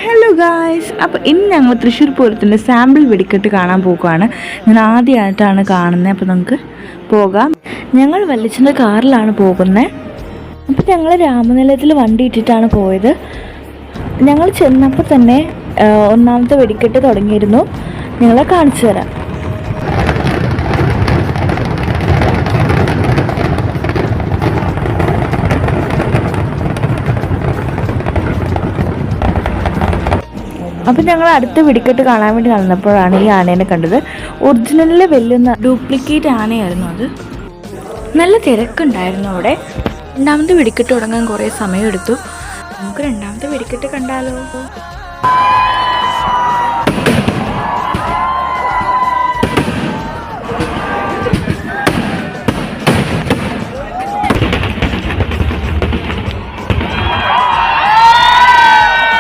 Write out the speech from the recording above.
Hello guys, അപ്പോൾ ഇന്ന് ഞങ്ങൾ തൃശ്ശൂർ പൂരത്തിൻ്റെ സാമ്പിൾ വെടിക്കെട്ട് കാണാൻ പോകുകയാണ്. ഞാൻ ആദ്യമായിട്ടാണ് കാണുന്നത്. അപ്പോൾ നമുക്ക് പോകാം. ഞങ്ങൾ വല്യച്ഛൻ്റെ കാറിലാണ് പോകുന്നത്. അപ്പോൾ ഞങ്ങൾ രാമനിലയത്തിൽ വണ്ടി ഇട്ടിട്ടാണ് പോയത്. ഞങ്ങൾ ചെന്നപ്പോൾ തന്നെ ഒന്നാമത്തെ വെടിക്കെട്ട് തുടങ്ങിയിരുന്നു. ഞങ്ങളെ കാണിച്ചു തരാം. അപ്പം ഞങ്ങൾ അടുത്ത വെടിക്കെട്ട് കാണാൻ വേണ്ടി നടന്നപ്പോഴാണ് ഈ ആനേനെ കണ്ടത്. ഒറിജിനലിൽ വെല്ലുന്ന ഡ്യൂപ്ലിക്കേറ്റ് ആനയായിരുന്നു അത്. നല്ല തിരക്കുണ്ടായിരുന്നു അവിടെ. രണ്ടാമത്തെ വെടിക്കെട്ട് തുടങ്ങാൻ കുറേ സമയമെടുത്തു. നമുക്ക് രണ്ടാമത്തെ വെടിക്കെട്ട് കണ്ടാലോ?